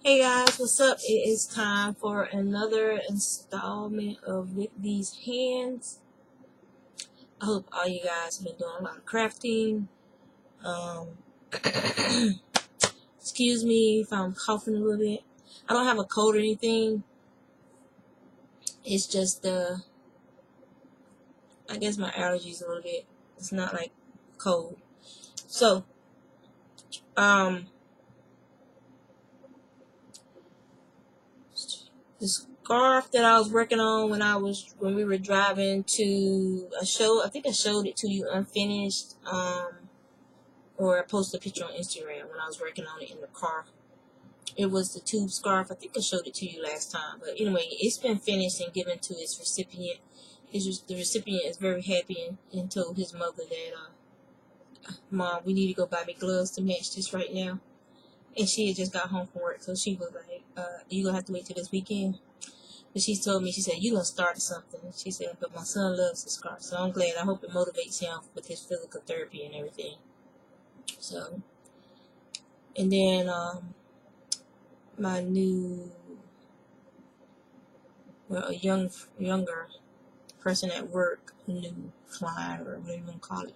Hey guys, what's up? It is time for another installment of With These Hands. I hope all you guys have been doing a lot of crafting. Um, excuse me if I'm coughing a little bit. I don't have a cold or anything. It's just I guess my allergies a little bit. It's not like cold. So, the scarf that I was working on when we were driving to a show. I think I showed it to you unfinished. Or I posted a picture on Instagram when I was working on it in the car. It was the tube scarf. I think I showed it to you last time. But anyway, it's been finished and given to its recipient. The recipient is very happy and told his mother that, Mom, we need to go buy me gloves to match this right now. And she had just got home from work, so she was like, you going to have to wait till this weekend? But she told me, she said, you going to start something. She said, but my son loves the scarf. So I'm glad. I hope it motivates him with his physical therapy and everything. So, and then my new, well, younger person at work, new client or whatever you want to call it.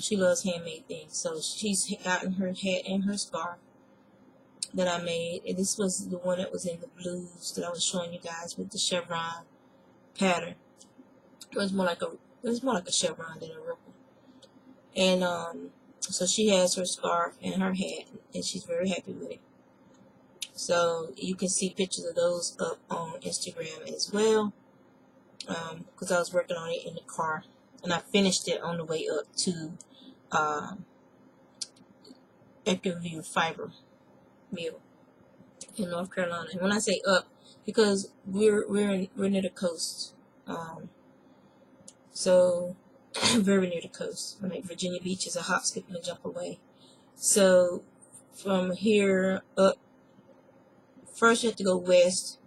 She loves handmade things, so she's gotten her hat and her scarf that I made. And this was the one that was in the blues that I was showing you guys with the chevron pattern. It was more like a chevron than a ripple. And so she has her scarf and her hat, and she's very happy with it. So you can see pictures of those up on Instagram as well, because I was working on it in the car, and I finished it on the way up to Eckerview Fiber Mill in North Carolina. And when I say up, because we're near the coast, so very near the coast. I mean, Virginia Beach is a hop, skip, and a jump away. So from here up, first you have to go west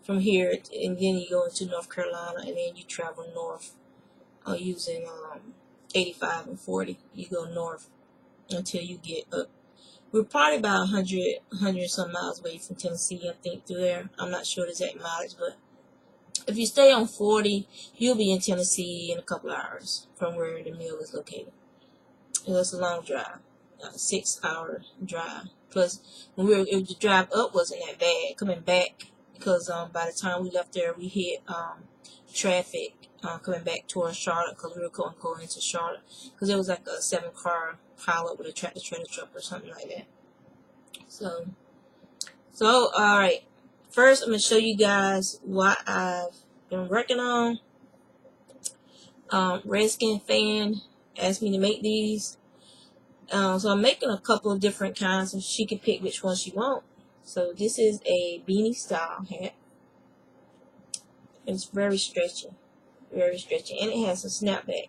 from here, and then you go into North Carolina, and then you travel north using 85 and 40. You go north until you get up. We're probably about 100 some miles away from Tennessee, I think, through there. I'm not sure the exact mileage, but if you stay on 40, you'll be in Tennessee in a couple hours from where the mill is located. And it's a long drive, a 6-hour drive. Plus, the drive up wasn't that bad. Coming back, because by the time we left there, we hit traffic coming back towards Charlotte, because we were going into Charlotte, because it was like a 7-car pileup with a tractor-trailer truck or something like that. So all right. First, I'm gonna show you guys what I've been working on. Redskin fan asked me to make these. So I'm making a couple of different kinds, so she can pick which one she wants. So this is a beanie style hat. It's very stretchy, and it has a snapback,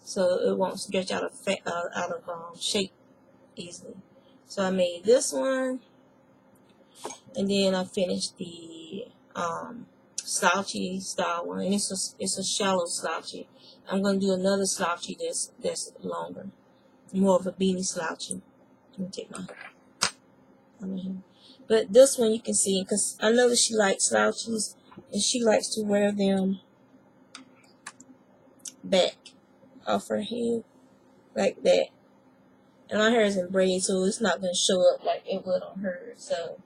so it won't stretch out of shape easily. So I made this one, and then I finished the slouchy style one, and it's a shallow slouchy. I'm gonna do another slouchy that's longer, more of a beanie slouchy. Let me take my here. But this one you can see, because I know that she likes slouches, and she likes to wear them back off her head like that. And my hair is in braids, so it's not going to show up like it would on hers. So,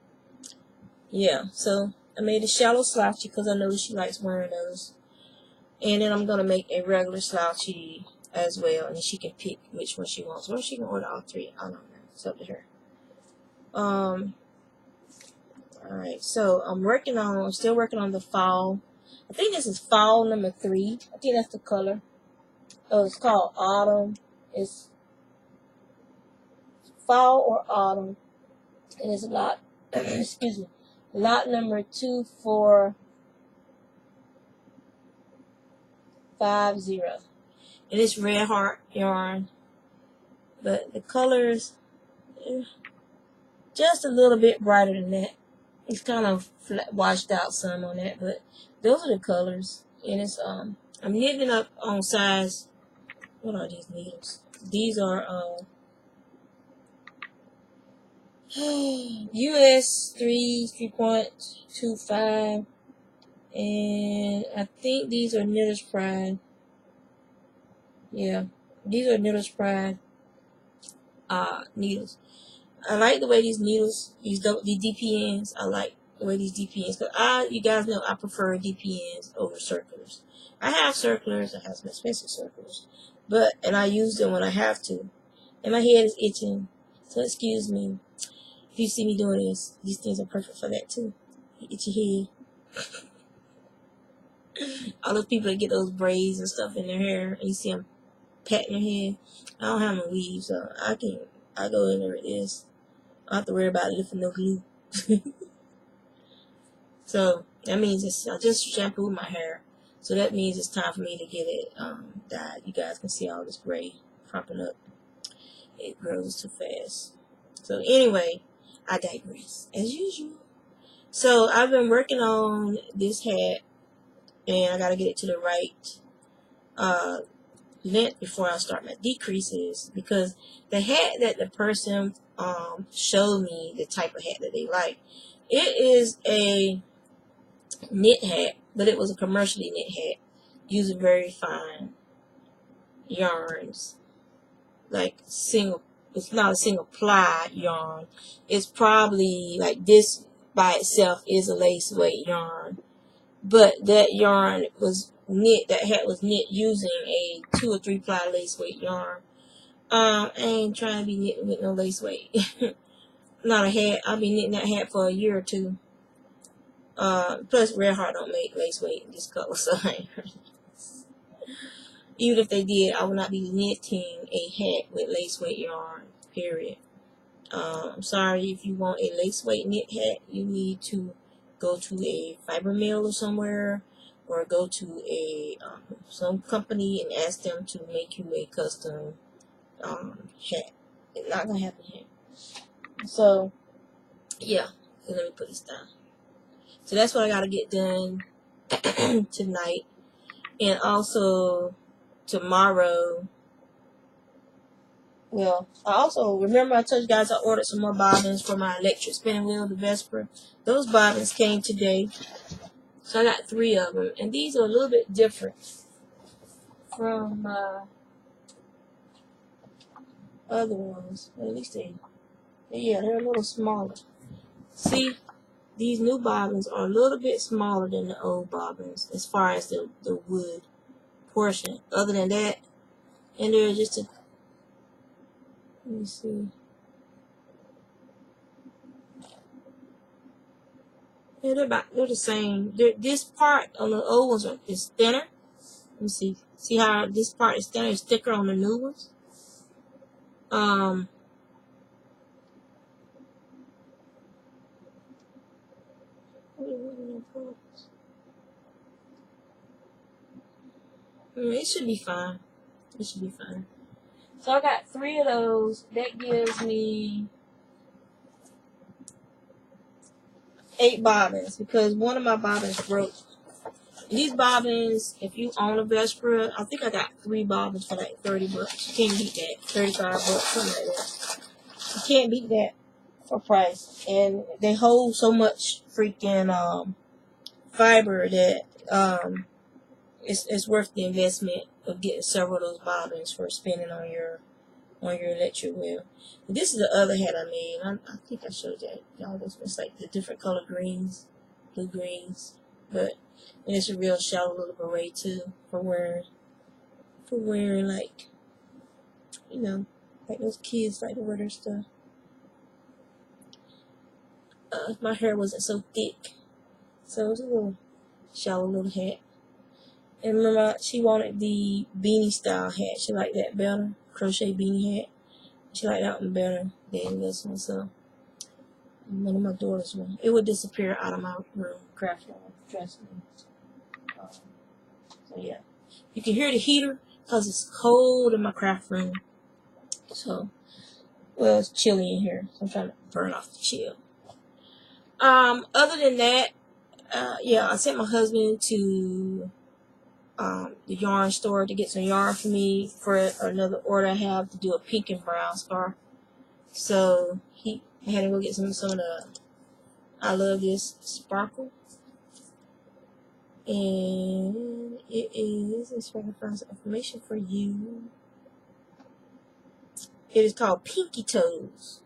yeah. So, I made a shallow slouchy because I know she likes wearing those. And then I'm going to make a regular slouchy as well. And then she can pick which one she wants. Or she can order all three. I don't know. It's up to her. Alright. So, I'm still working on the fall. I think this is fall number 3. I think that's the color. Oh, it's called autumn. It's fall or autumn. And it's lot, excuse me, lot number 2450. And it's red heart yarn. But the colors, just a little bit brighter than that. It's kind of washed out some on that, but those are the colors. And it's I'm knitting up on size. What are these needles? These are US 3.25, and I think these are Knitter's Pride. Yeah, these are Knitter's Pride needles. I like the way these needles, these DPNs. I like the way these DPNs. Cause you guys know I prefer DPNs over circulars. I have circulars. I have some expensive circulars, and I use them when I have to. And my head is itching, so excuse me if you see me doing this. These things are perfect for that too. Itchy head. All those people that get those braids and stuff in their hair, and you see them patting their head. I don't have no weave, so I go in there with this. I don't have to worry about lifting no glue. So that means I just shampooed my hair. So that means it's time for me to get it dyed. You guys can see all this gray cropping up. It grows too fast. So anyway, I digress as usual. So I've been working on this hat, and I gotta get it to the right length before I start my decreases, because the hat that the person showed me, the type of hat that they like, it is a knit hat, but it was a commercially knit hat using very fine yarns, like it's not a single ply yarn. It's probably like this by itself is a lace weight yarn, but that yarn was knit, that hat was knit using a 2 or 3 ply lace weight yarn. I ain't trying to be knitting with no lace weight. Not a hat. I'll be knitting that hat for a year or two. Plus Red Heart don't make lace weight in this color, so even if they did, I would not be knitting a hat with lace weight yarn, period. I'm sorry, if you want a lace weight knit hat, you need to go to a fiber mill or somewhere, or go to a some company and ask them to make you a custom hat. It's not gonna happen here. So yeah, let me put this down. So that's what I gotta get done tonight, and also tomorrow. Well, I also remember I told you guys I ordered some more bobbins for my electric spinning wheel, the Vesper. Those bobbins came today, so I got 3 of them, and these are a little bit different from other ones. Well, at least they're a little smaller. See, these new bobbins are a little bit smaller than the old bobbins as far as the wood portion. Other than that, and they're just a, let me see. Yeah, they're the same. This part on the old ones is thinner. Let me see. See how this part is thinner, it's thicker on the new ones. It should be fine. It should be fine. So I got 3 of those. That gives me 8 bobbins, because one of my bobbins broke. These bobbins, if you own a Vesper, I think I got 3 bobbins for like $30. You can't beat that. $35, something like that. You can't beat that for price. And they hold so much freaking fiber that it's worth the investment of getting several of those bobbins for spinning on your electric wheel. And this is the other hat I made. I think I showed that y'all. It's like the different color greens, blue greens, and it's a real shallow little beret too for wearing like, you know, like those kids like to wear their stuff. My hair wasn't so thick, so it was a little shallow little hat. And remember, she wanted the beanie style hat. She liked that better, crochet beanie hat. She liked that one better than this one. So one of my daughters one, it would disappear out of my room, craft room. Trust me. So yeah, you can hear the heater because it's cold in my craft room. So, well, it's chilly in here, so I'm trying to burn off the chill. Other than that, yeah, I sent my husband to the yarn store to get some yarn for me for another order I have to do a pink and brown scarf. So I had to go get some of the, I love this sparkle. And it is, let's try to find some information for you. It is called Pinky Toes.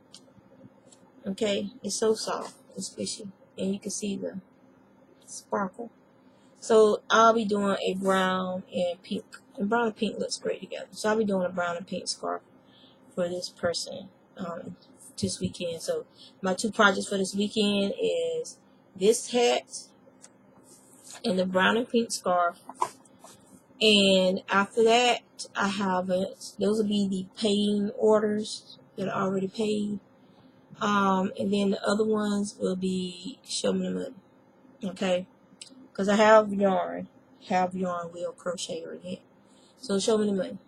Okay, it's so soft and squishy, and you can see the sparkle. So I'll be doing a brown and pink, and brown and pink looks great together. So I'll be doing a brown and pink scarf for this person this weekend. So my 2 projects for this weekend is this hat and the brown and pink scarf. And after that, I have those will be the paying orders that are already paid. And then the other ones will be show me the money. Okay? Because I have yarn will crochet or knit. So show me the money.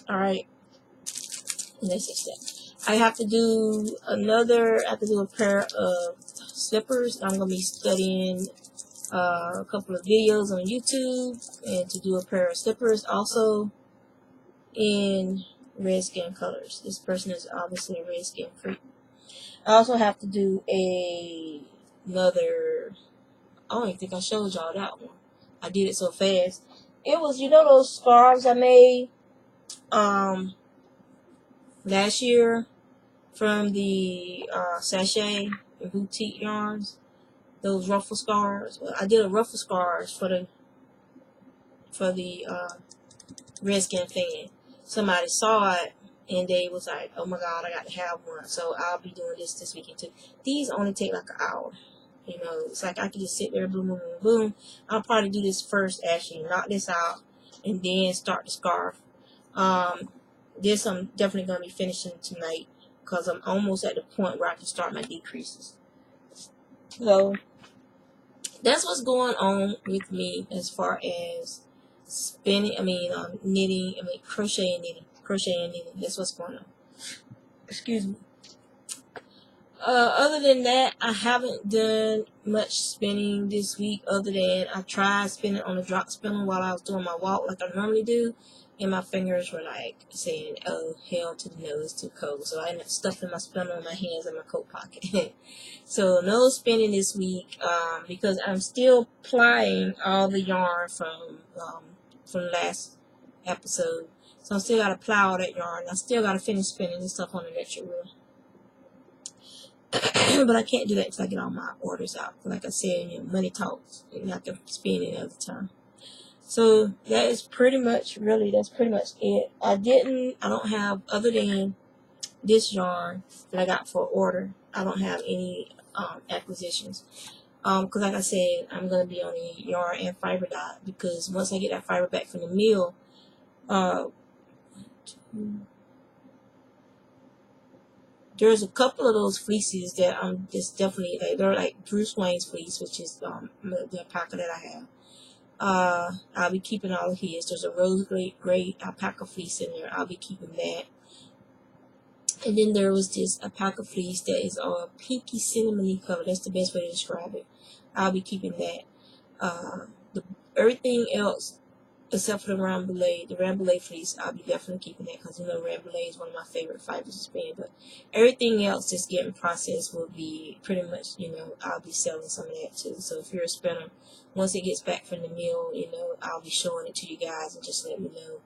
Alright? And that's just that. I have to do a pair of slippers. I'm going to be studying a couple of videos on YouTube and to do a pair of slippers also in red skin colors. This person is obviously a red skin freak. I also have to do another, I don't even think I showed y'all that one. I did it so fast. It was, those scarves I made last year from the Sachet and Boutique yarns. Those ruffle scarves. Well, I did a ruffle scarves for the Redskin fan. Somebody saw it and they was like, "Oh my God, I got to have one." So I'll be doing this weekend too. These only take like an hour. It's like I can just sit there, boom, boom, boom, boom. I'll probably do this first, actually, knock this out, and then start the scarf. This I'm definitely gonna be finishing tonight because I'm almost at the point where I can start my decreases. So that's what's going on with me as far as spinning. Knitting. Crochet and knitting. Crochet and knitting. That's what's going on. Excuse me. Other than that, I haven't done much spinning this week. Other than I tried spinning on the drop spinner while I was doing my walk like I normally do, and my fingers were like saying, "Oh hell to the no, it's too cold." So I ended up stuffing my spinner in my hands in my coat pocket. So no spinning this week because I'm still plying all the yarn from last episode. So I still gotta ply all that yarn. I still gotta finish spinning this stuff on the electric wheel. But I can't do that until I get all my orders out. Like I said, money talks. And I can spend it other time. So that's pretty much it. I don't have, other than this yarn that I got for order, I don't have any acquisitions. Because like I said, I'm going to be on the yarn and fiber dot, because once I get that fiber back from the mill, there's a couple of those fleeces that I'm just definitely, they're like Bruce Wayne's fleece, which is the alpaca that I have. I'll be keeping all of his. There's a rose gray alpaca fleece in there. I'll be keeping that. And then there was this alpaca fleece that is a pinky cinnamony color. That's the best way to describe it. I'll be keeping that. Everything else, except for the Rambouillet fleece, I'll be definitely keeping that because Rambouillet is one of my favorite fibers to spin. But everything else that's getting processed will be pretty much, I'll be selling some of that too. So if you're a spinner, once it gets back from the mill, I'll be showing it to you guys and just let me know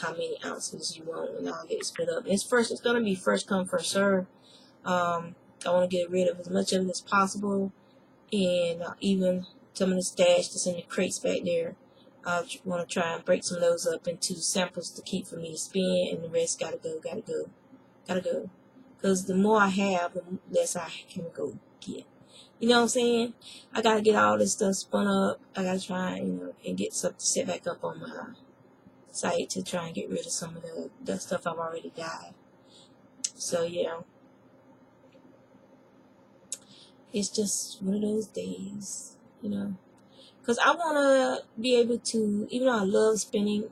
how many ounces you want, and I'll get it split up. And it's going to be first come, first serve. I want to get rid of as much of it as possible, and even some of the stash that's in the crates back there. I want to try and break some of those up into samples to keep for me to spin, and the rest gotta go. Because the more I have, the less I can go get. You know what I'm saying? I gotta get all this stuff spun up. I gotta try, and get something set back up on my site to try and get rid of some of the stuff I've already got. So yeah, it's just one of those days, Because I want to be able to, even though I love spinning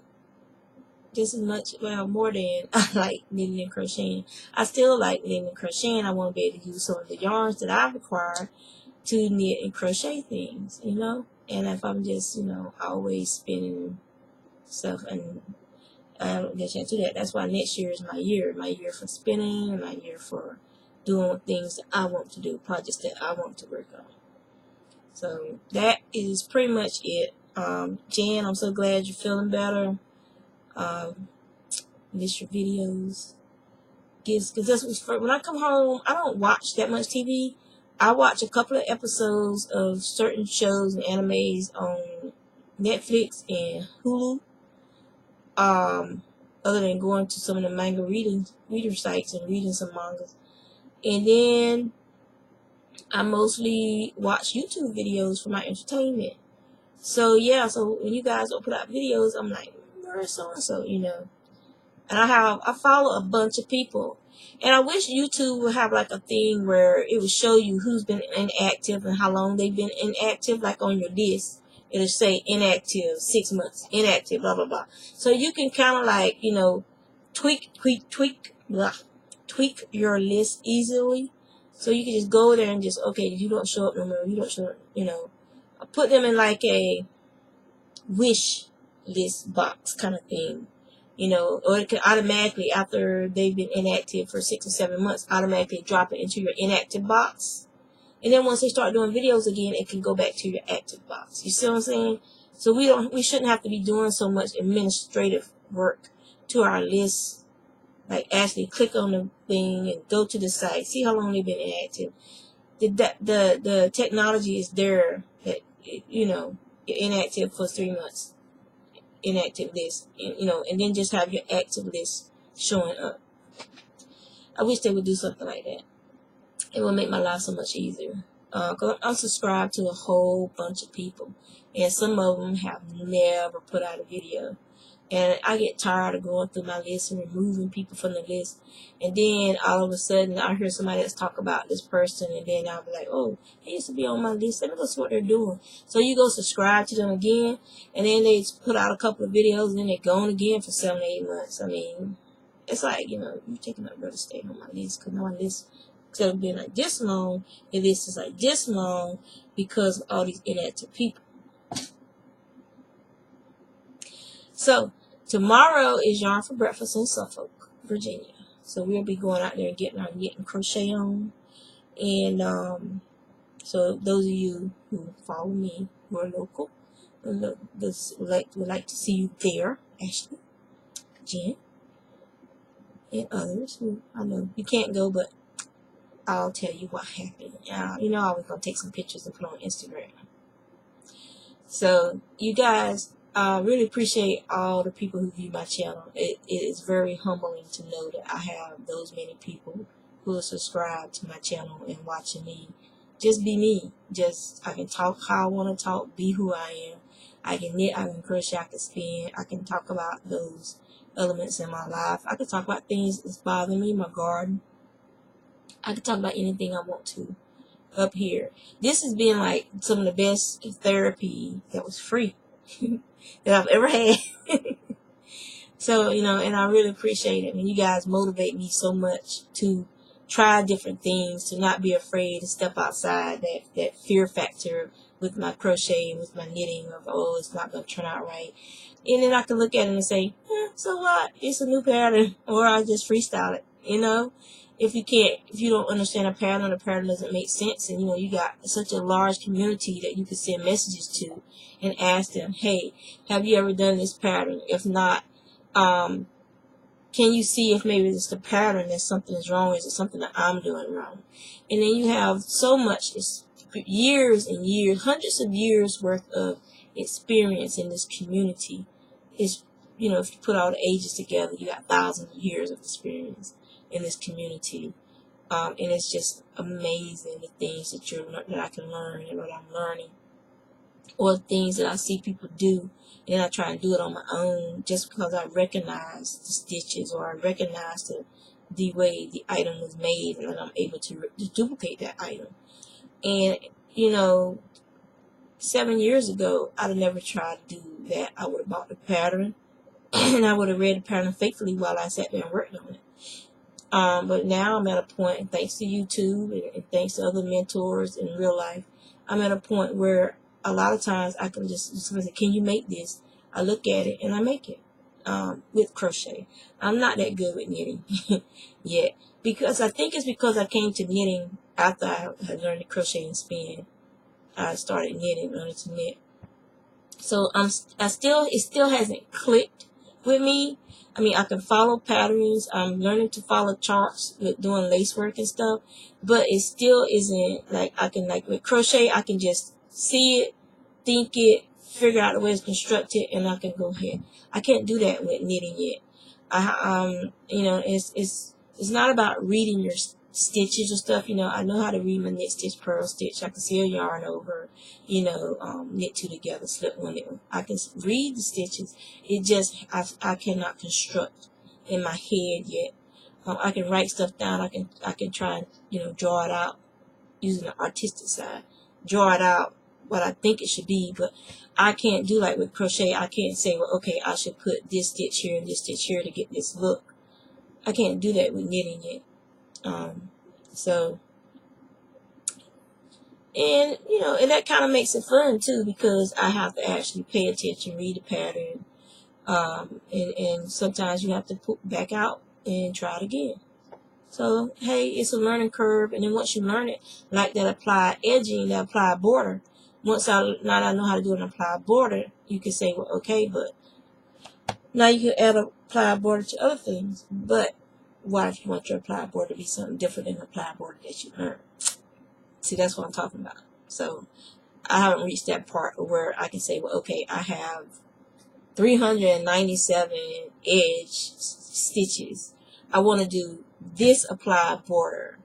just as much, more than I like knitting and crocheting, I still like knitting and crocheting. I want to be able to use some of the yarns that I've acquired to knit and crochet things, And if I'm just, always spinning stuff, and I don't get a chance to do that. That's why next year is my year for spinning, and my year for doing things that I want to do, projects that I want to work on. So that is pretty much it. Jan, I'm so glad you're feeling better. Miss your videos. Because when I come home, I don't watch that much TV. I watch a couple of episodes of certain shows and animes on Netflix and Hulu. Other than going to some of the manga reader sites and reading some mangas. And then I mostly watch YouTube videos for my entertainment. So yeah, so when you guys don't put out videos, I'm like, where's so-and-so, you know? And I follow a bunch of people. And I wish YouTube would have like a thing where it would show you who's been inactive and how long they've been inactive, like on your list. It'll say inactive, 6 months, inactive, blah, blah, blah. So you can kind of like, you know, tweak your list easily. So you can just go there and just, okay, you don't show up no more, you don't show up, you know. I put them in like a wish list box kind of thing. You know, or it can automatically, after they've been inactive for 6 or 7 months, automatically drop it into your inactive box. And then once they start doing videos again, it can go back to your active box. You see what I'm saying? So we shouldn't have to be doing so much administrative work to our list. Like actually click on the thing and go to the site, see how long they've been inactive. The technology is there that, you know, you're inactive for 3 months. Inactive list, you know, and then just have your active list showing up. I wish they would do something like that. It would make my life so much easier. Because I'm subscribed to a whole bunch of people, and some of them have never put out a video. And I get tired of going through my list and removing people from the list. And then all of a sudden, I hear somebody else talk about this person, and then I'll be like, oh, they used to be on my list. Let me go see what they're doing. So you go subscribe to them again, and then they put out a couple of videos, and then they're gone again for 7 or 8 months. I mean, it's like, you know, you're taking up real estate on my list, because my list, instead of being like this long, the list is like this long because of all these inactive people. So, tomorrow is Yarn for Breakfast in Suffolk, Virginia. So, we'll be going out there and getting our knit and crochet on. And, so those of you who follow me, who are local, would like to see you there, Ashley, Jen, and others who I know you can't go, but I'll tell you what happened. You know, I was going to take some pictures and put on Instagram. So, you guys, I really appreciate all the people who view my channel. It is very humbling to know that I have those many people who are subscribed to my channel and watching me just be me. I can talk how I want to talk, be who I am. I can knit, I can crochet, I can spin. I can talk about those elements in my life. I can talk about things that's bothering me, my garden. I can talk about anything I want to up here. This has been like some of the best therapy that was free that I've ever had. So, you know, and I really appreciate it. And you guys motivate me so much to try different things, to not be afraid to step outside that fear factor with my crochet and with my knitting of, oh, it's not going to turn out right. And then I can look at it and say, so what? It's a new pattern. Or I just freestyle it, you know? If you don't understand a pattern, the pattern doesn't make sense, and you know, you got such a large community that you can send messages to and ask them, hey, have you ever done this pattern? If not, can you see if maybe it's the pattern that something is wrong, or is it something that I'm doing wrong? And then you have so much, it's years and years, hundreds of years worth of experience in this community. It's, you know, if you put all the ages together, you got thousands of years of experience in this community, and it's just amazing the things that I can learn and what I'm learning, or things that I see people do, and I try and do it on my own just because I recognize the stitches, or I recognize the way the item was made, and then I'm able to duplicate that item. And you know, 7 years ago, I'd have never tried to do that. I would have bought the pattern and I would have read the pattern faithfully while I sat there and worked on it. But now I'm at a point, and thanks to YouTube and thanks to other mentors in real life, I'm at a point where a lot of times I can just say, can you make this? I look at it and I make it. with crochet. I'm not that good with knitting yet, because I think it's because I came to knitting after I had learned to crochet and spin. I started knitting, learning to knit. So it still hasn't clicked with me. I mean, I can follow patterns. I'm learning to follow charts with doing lace work and stuff, but it still isn't like I can, like with crochet, I can just see it, think it, figure out the way it's constructed, and I can go ahead. I can't do that with knitting yet. It's not about reading your stitches or stuff. I know how to read my knit, stitch, purl, stitch. I can see a yarn over, knit two together, slip one, knit one. I can read the stitches. It just, I cannot construct in my head yet. I can write stuff down. I can try and, draw it out using the artistic side. Draw it out what I think it should be, but I can't do like with crochet. I can't say, well, okay, I should put this stitch here and this stitch here to get this look. I can't do that with knitting yet. And that kind of makes it fun too, because I have to actually pay attention, read the pattern, and sometimes you have to put back out and try it again. So, hey, it's a learning curve, and then once you learn it, like that applied edging, that applied border, now that I know how to do an applied border, you can say, well, okay, but now you can add a applied border to other things, but why if you want your applied border to be something different than the applied border that you learned? See, that's what I'm talking about. So I haven't reached that part where I can say, well, okay, I have 397 edge stitches. I want to do this applied border.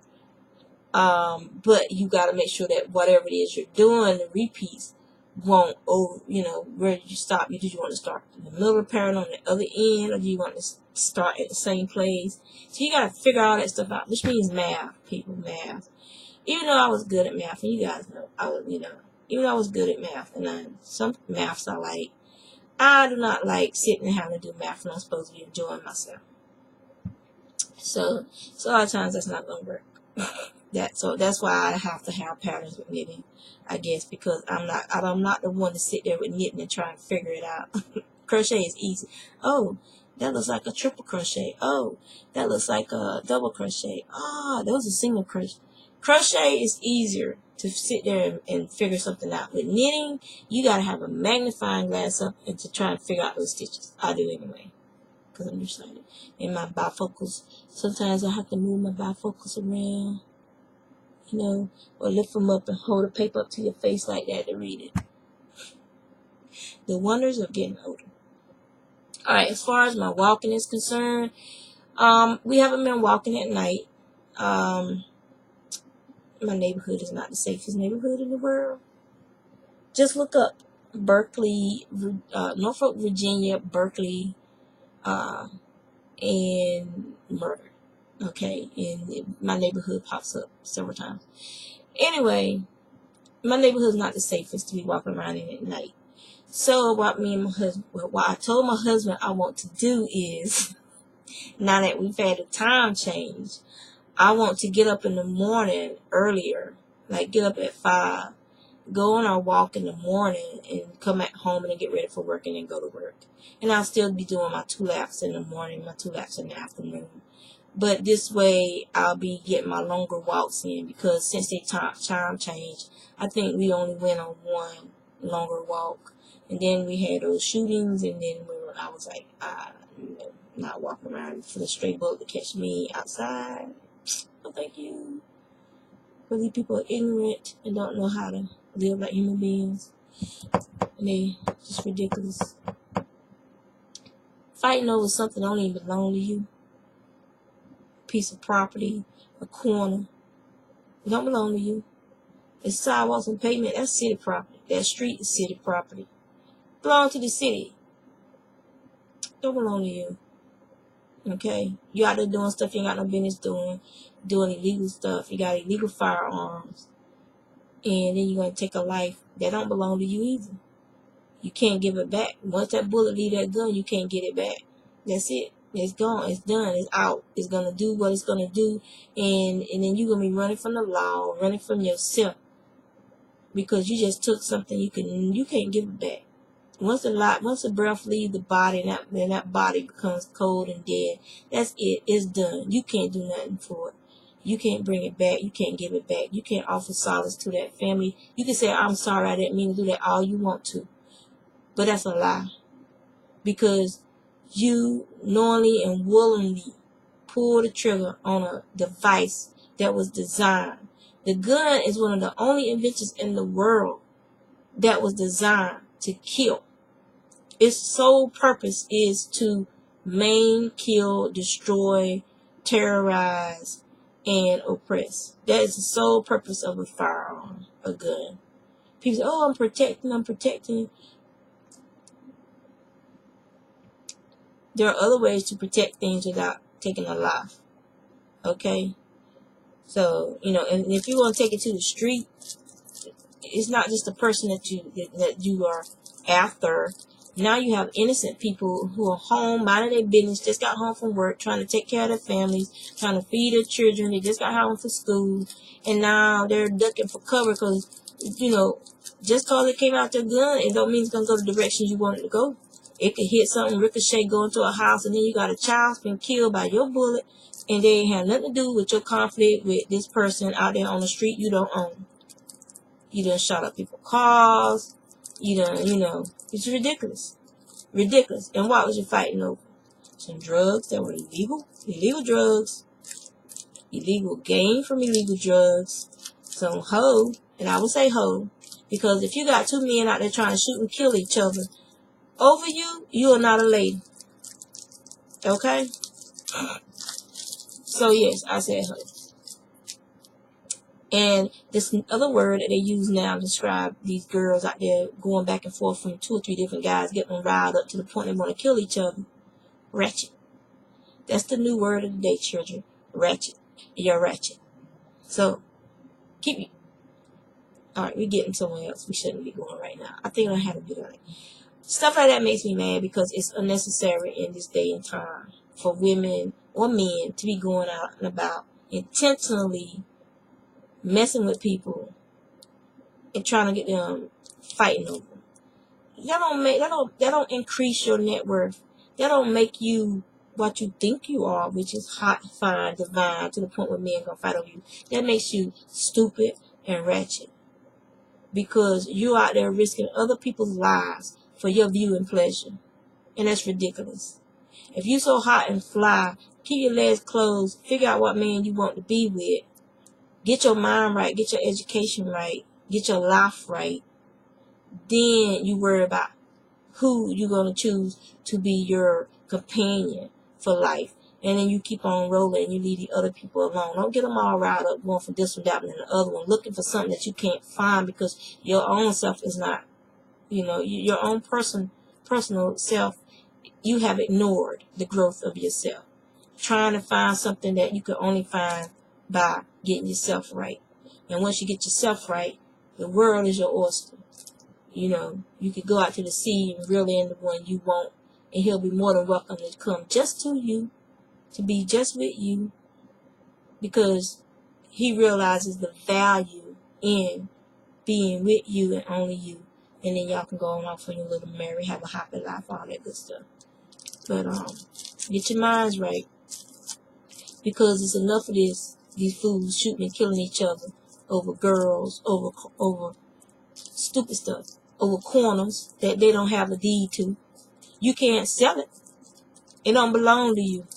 But you got to make sure that whatever it is you're doing, the repeats won't over, where did you stop? Did you want to start in the middle of the pattern on the other end, or do you want to start at the same place? So you got to figure all that stuff out, which means math, people, math. Even though I was good at math, and you guys know, even though I was good at math, and some maths I do not like sitting and having to do math when I'm supposed to be enjoying myself. So a lot of times that's not going to work. So that's why I have to have patterns with knitting, I guess, because I'm not the one to sit there with knitting and try and figure it out. Crochet is easy. Oh, that looks like a triple crochet. Oh, that looks like a double crochet. Ah, that was a single crochet. Crochet is easier to sit there and figure something out. With knitting, you got to have a magnifying glass up and to try and figure out those stitches. I do anyway, because I'm nearsighted. And my bifocals, sometimes I have to move my bifocals around, or lift them up and hold a paper up to your face like that to read it. The wonders of getting older. All right, as far as my walking is concerned, we haven't been walking at night. My neighborhood is not the safest neighborhood in the world. Just look up Berkeley, Norfolk, Virginia, Berkeley, and murder. Okay, and my neighborhood pops up several times. Anyway, my neighborhood is not the safest to be walking around in at night. So what I told my husband I want to do is, now that we've had a time change, I want to get up in the morning earlier, like get up at 5, go on our walk in the morning, and come back home and then get ready for work and then go to work. And I'll still be doing my 2 laps in the morning, my 2 laps in the afternoon. But this way, I'll be getting my longer walks in, because since they time changed, I think we only went on one longer walk. And then we had those shootings, and then I was like, not walking around for the stray bullet to catch me outside. No, thank you. Really, people are ignorant and don't know how to live like human beings. And they just ridiculous. Fighting over something that don't even belong to you. Piece of property, a corner. It don't belong to you. It's sidewalks and pavement. That's city property. That street is city property. Belong to the city. Don't belong to you. Okay? You out there doing stuff you ain't got no business doing illegal stuff. You got illegal firearms. And then you're going to take a life that don't belong to you either. You can't give it back. Once that bullet leave that gun, you can't get it back. That's it. It's gone. It's done. It's out. It's going to do what it's going to do. And then you're going to be running from the law, running from yourself. Because you just took something you can't give it back. Once the breath leaves the body, and that body becomes cold and dead, that's it. It's done. You can't do nothing for it. You can't bring it back. You can't give it back. You can't offer solace to that family. You can say, I'm sorry, I didn't mean to do that, all you want to. But that's a lie. Because you knowingly and willingly pull the trigger on a device that was designed. The gun is one of the only inventions in the world that was designed to kill. Its sole purpose is to maim, kill, destroy, terrorize, and oppress. That is the sole purpose of a firearm, a gun. People say, oh, I'm protecting. There are other ways to protect things without taking a life. Okay? So, and if you want to take it to the street, it's not just the person that you are after. Now you have innocent people who are home, minding their business, just got home from work, trying to take care of their families, trying to feed their children. They just got home from school, and now they're ducking for cover because, just because it came out their gun, it don't mean it's going to go the direction you want it to go. It could hit something, ricochet, go into a house, and then you got a child being killed by your bullet, and they ain't have nothing to do with your conflict with this person out there on the street you don't own. You done shot up people's cars. You done, it's ridiculous. Ridiculous. And what was you fighting over? Some drugs that were illegal. Illegal drugs. Illegal gain from illegal drugs. Some hoe. And I would say hoe. Because if you got two men out there trying to shoot and kill each other over you, you are not a lady. Okay? So yes, I said hoe. And this other word that they use now to describe these girls out there going back and forth from 2 or 3 different guys, getting them riled up to the point they want to kill each other. Ratchet. That's the new word of the day, children. Ratchet. You're ratchet. So, keep it. Alright, we're getting somewhere else. We shouldn't be going right now. I think I had a bit of it. Stuff like that makes me mad because it's unnecessary in this day and time for women or men to be going out and about intentionally messing with people and trying to get them fighting over them. That don't increase your net worth. That don't make you what you think you are, which is hot, fine, divine, to the point where men gonna fight over you. That makes you stupid and ratchet. Because you out there risking other people's lives for your view and pleasure. And that's ridiculous. If you so hot and fly, keep your legs closed, figure out what man you want to be with. Get your mind right. Get your education right. Get your life right. Then you worry about who you're going to choose to be your companion for life. And then you keep on rolling and you leave the other people alone. Don't get them all riled up going for this one, that one, and the other one. Looking for something that you can't find because your own self is not, your own personal self, you have ignored the growth of yourself. Trying to find something that you could only find by getting yourself right. And once you get yourself right, the world is your oyster. You could go out to the sea and reel in the one you want, and he'll be more than welcome to come just to you, to be just with you, because he realizes the value in being with you and only you. And then y'all can go on off on your little merry, have a happy life, all that good stuff. But get your minds right, because it's enough of this. These fools shooting and killing each other over girls, over stupid stuff, over corners that they don't have a deed to. You can't sell it. It don't belong to you.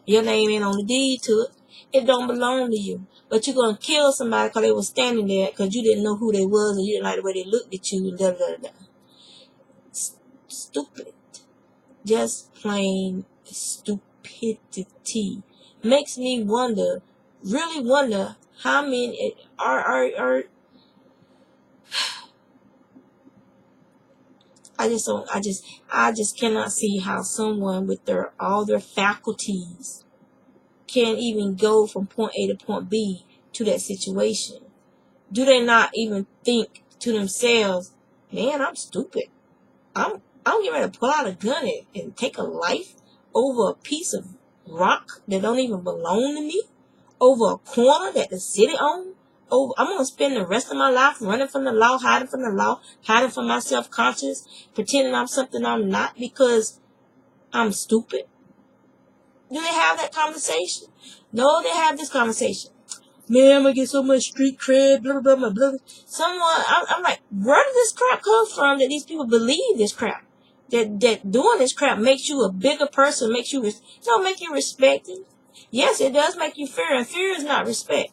Your name ain't on the deed to it. It don't belong to you. But you're going to kill somebody because they were standing there because you didn't know who they was and you didn't like the way they looked at you and da-da-da-da. Stupid. Just plain stupidity. Makes me wonder, really wonder, how many are I just cannot see how someone with all their faculties can even go from point A to point B to that situation. Do they not even think to themselves, man, I'm stupid. I'm getting ready to pull out a gun and take a life over a piece of rock that don't even belong to me, over a corner that the city owns, I'm gonna spend the rest of my life running from the law, hiding from my self-conscious, pretending I'm something I'm not because I'm stupid. Do they have that conversation? No, they have this conversation. Man, I'm gonna get so much street cred, blah, blah, blah, blah. I'm like, where did this crap come from that these people believe this crap? That doing this crap makes you a bigger person, makes you respected. Yes, it does make you fear, and fear is not respect.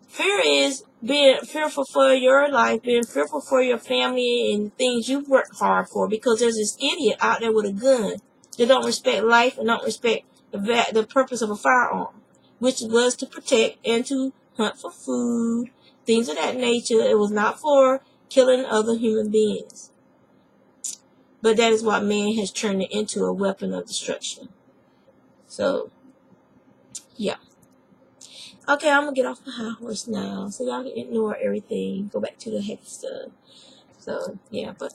Fear is being fearful for your life, being fearful for your family and things you've worked hard for, because there's this idiot out there with a gun that don't respect life and don't respect the purpose of a firearm, which was to protect and to hunt for food, things of that nature. It was not for killing other human beings. But that is what man has turned it into, a weapon of destruction. So, yeah. Okay, I'm going to get off the high horse now, so y'all can ignore everything, go back to the happy stuff. So, yeah, but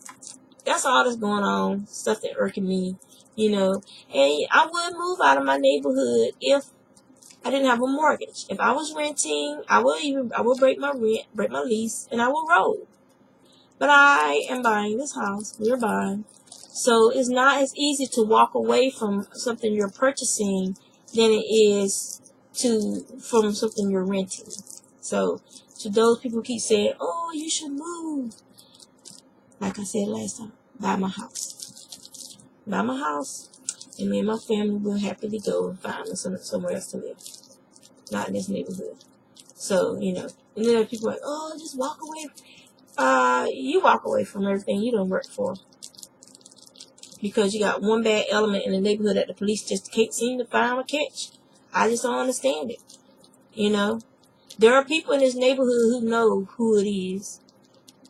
that's all that's going on, stuff that irking me, And I would move out of my neighborhood if I didn't have a mortgage. If I was renting, I will break my rent, break my lease, and I will roll. But I am buying this house. We're buying. So it's not as easy to walk away from something you're purchasing than it is from something you're renting. So to those people who keep saying, oh, you should move. Like I said last time, buy my house. Buy my house. And me and my family will happily go and find somewhere else to live. Not in this neighborhood. So, And then people are like, oh, just walk away. You walk away from everything you don't work for. Because you got one bad element in the neighborhood that the police just can't seem to find or catch. I just don't understand it. There are people in this neighborhood who know who it is,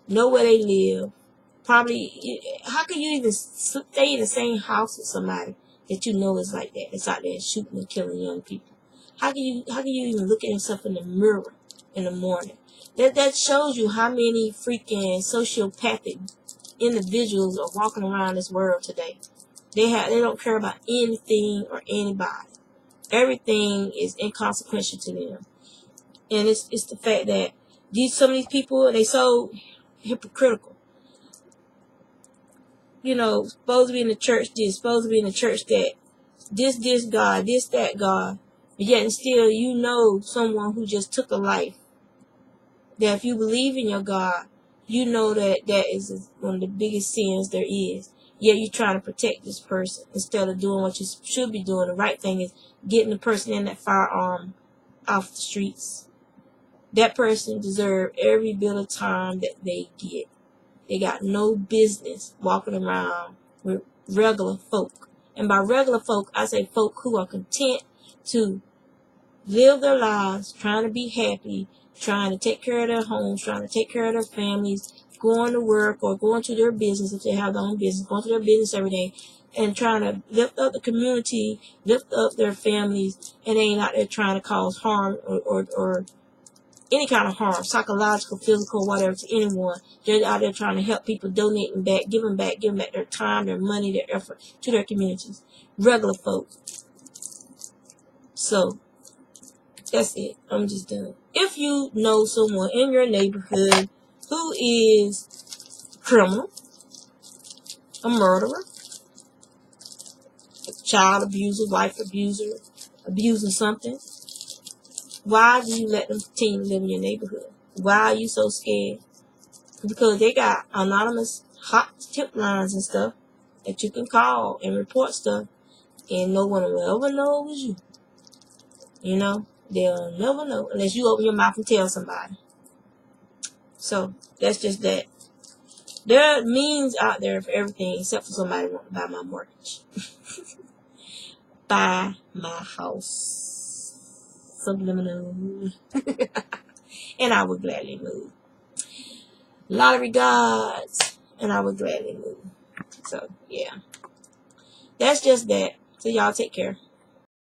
know where they live. Probably, how can you even stay in the same house with somebody that you know is like that? It's out there shooting and killing young people. How can you even look at yourself in the mirror in the morning? That shows you how many freaking sociopathic individuals are walking around this world today. They don't care about anything or anybody. Everything is inconsequential to them. And it's the fact that some of these people, they so hypocritical. Supposed to be in the church this, supposed to be in the church that, this God, this, that God. But yet and still, someone who just took a life. That if you believe in your God, you know that is one of the biggest sins there is. Yet you're trying to protect this person instead of doing what you should be doing. The right thing is getting the person in that firearm off the streets. That person deserves every bit of time that they get. They got no business walking around with regular folk. And by regular folk, I say folk who are content to live their lives, trying to be happy, trying to take care of their homes, trying to take care of their families, going to work or going to their business if they have their own business, going to their business every day, and trying to lift up the community, lift up their families, and they ain't out there trying to cause harm or any kind of harm, psychological, physical, whatever, to anyone. They're out there trying to help people, donating back, giving back their time, their money, their effort to their communities. Regular folk. So, that's it. I'm just done. If you know someone in your neighborhood who is a criminal, a murderer, a child abuser, wife abuser, abusing something, why do you let them continue to live in your neighborhood? Why are you so scared? Because they got anonymous hot tip lines and stuff that you can call and report stuff, and no one will ever know it was you. They'll never know unless you open your mouth and tell somebody. So that's just that. There are means out there for everything except for somebody wanting to buy my mortgage. Buy my house. Subliminal. And I would gladly move. A lot of regards, and I would gladly move. So, yeah. That's just that. So y'all take care.